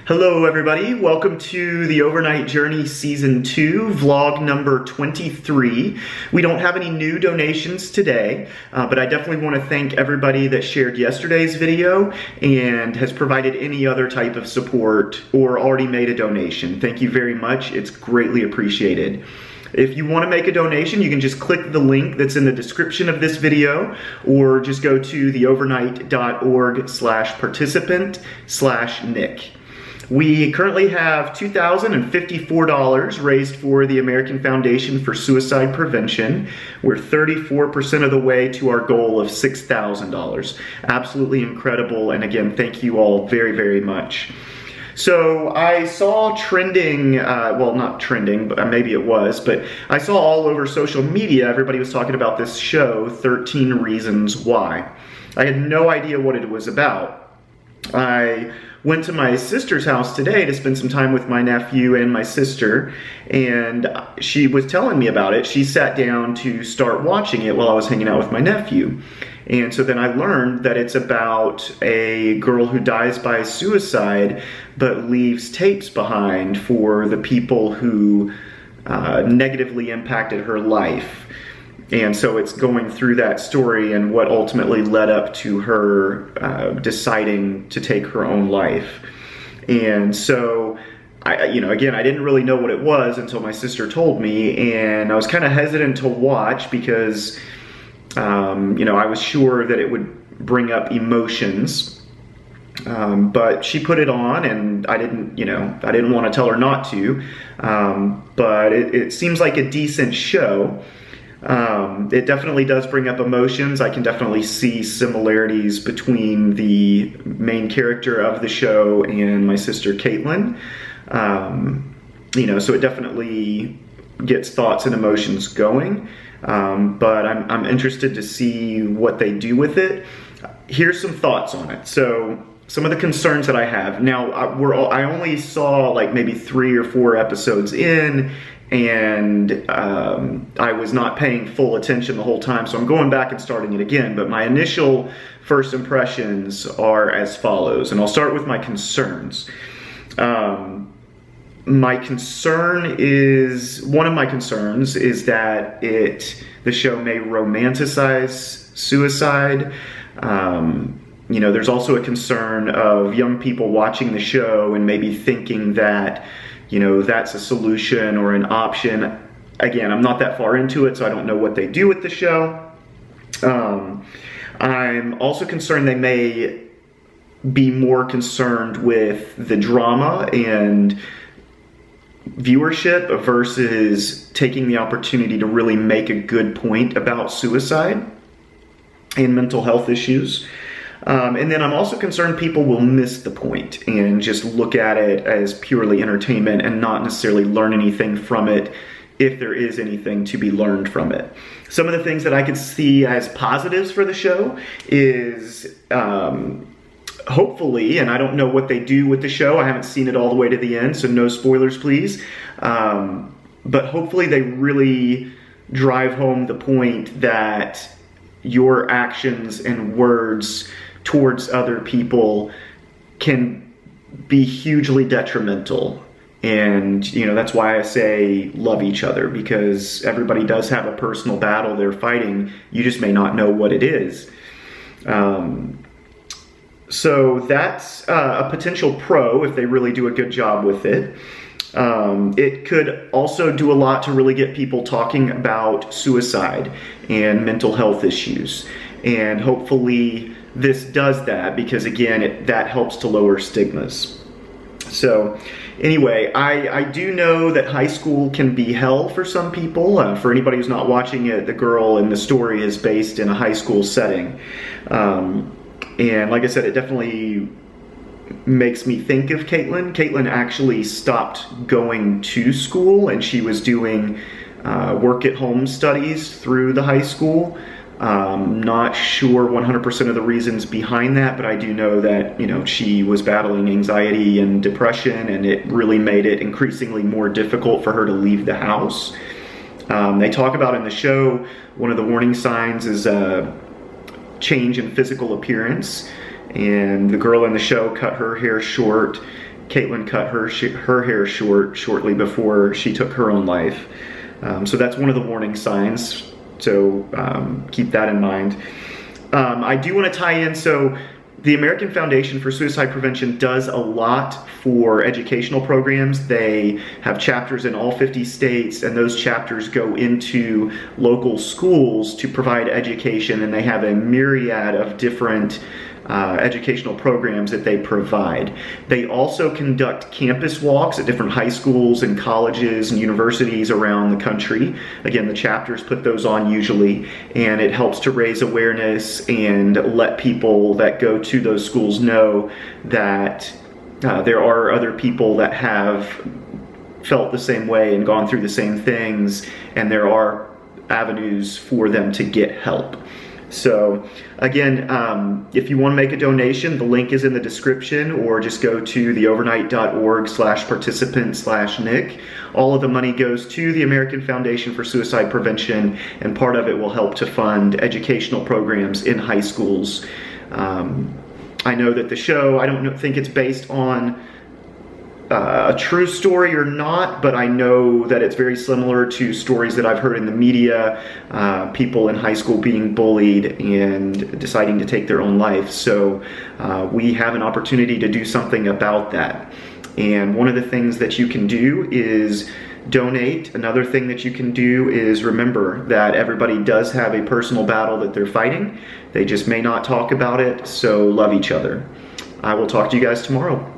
Hello everybody, welcome to the Overnight Journey Season 2, vlog number 23. We don't have any new donations today, but I definitely want to thank everybody that shared yesterday's video and has provided any other type of support or already made a donation. Thank you very much, it's greatly appreciated. If you want to make a donation, you can just click the link that's in the description of this video, or just go to theovernight.org/participant/Nick. We currently have $2,054 raised for the American Foundation for Suicide Prevention. We're 34% of the way to our goal of $6,000. Absolutely incredible, and again, thank you all very, very much. So I saw trending, well not trending, but maybe it was, but I saw all over social media, everybody was talking about this show, 13 Reasons Why. I had no idea what it was about. I went to my sister's house today to spend some time with my nephew and my sister, and she was telling me about it. She sat down to start watching it while I was hanging out with my nephew. And so then I learned that it's about a girl who dies by suicide but leaves tapes behind for the people who negatively impacted her life. And so it's going through that story and what ultimately led up to her deciding to take her own life. And so, again, I didn't really know what it was until my sister told me, and I was kind of hesitant to watch because, I was sure that it would bring up emotions. But she put it on, and I didn't want to tell her not to. But it seems like a decent show. It definitely does bring up emotions. I can definitely see similarities between the main character of the show and my sister Caitlin. So it definitely gets thoughts and emotions going. But I'm interested to see what they do with it. Here's some thoughts on it. So some of the concerns that I have. Now, I only saw like maybe 3 or 4 episodes in, and I was not paying full attention the whole time, so I'm going back and starting it again. But my initial first impressions are as follows, and I'll start with my concerns. One of my concerns is that the show may romanticize suicide. There's also a concern of young people watching the show and maybe thinking that that's a solution or an option. Again, I'm not that far into it, so I don't know what they do with the show. I'm also concerned they may be more concerned with the drama and viewership versus taking the opportunity to really make a good point about suicide and mental health issues. And then I'm also concerned people will miss the point and just look at it as purely entertainment and not necessarily learn anything from it, if there is anything to be learned from it. Some of the things that I could see as positives for the show is hopefully, and I don't know what they do with the show, I haven't seen it all the way to the end, so no spoilers please, but hopefully they really drive home the point that your actions and words towards other people can be hugely detrimental. And that's why I say love each other, because everybody does have a personal battle they're fighting. You just may not know what it is. So that's a potential pro if they really do a good job with it. It could also do a lot to really get people talking about suicide and mental health issues. And hopefully this does that, because again, that helps to lower stigmas. So anyway, I do know that high school can be hell for some people. For anybody who's not watching it, the girl in the story is based in a high school setting. And like I said, it definitely makes me think of Caitlin. Caitlin actually stopped going to school, and she was doing work-at-home studies through the high school. Not sure 100% of the reasons behind that, but I do know that she was battling anxiety and depression, and it really made it increasingly more difficult for her to leave the house. They talk about in the show, one of the warning signs is a change in physical appearance, and the girl in the show cut her hair short Caitlin cut her hair short shortly before she took her own life. So that's one of the warning signs. So keep that in mind. I do want to tie in, so the American Foundation for Suicide Prevention does a lot for educational programs. They have chapters in all 50 states, and those chapters go into local schools to provide education, and they have a myriad of different educational programs that they provide. They also conduct campus walks at different high schools and colleges and universities around the country. Again, the chapters put those on usually, and it helps to raise awareness and let people that go to those schools know that there are other people that have felt the same way and gone through the same things, and there are avenues for them to get help. So again, if you want to make a donation, the link is in the description, or just go to theovernight.org/participant/Nick. All of the money goes to the American Foundation for Suicide Prevention, and part of it will help to fund educational programs in high schools. I know that the show, I don't think it's based on a true story or not, but I know that it's very similar to stories that I've heard in the media, people in high school being bullied and deciding to take their own life. So we have an opportunity to do something about that. And one of the things that you can do is donate. Another thing that you can do is remember that everybody does have a personal battle that they're fighting. They just may not talk about it, so love each other. I will talk to you guys tomorrow.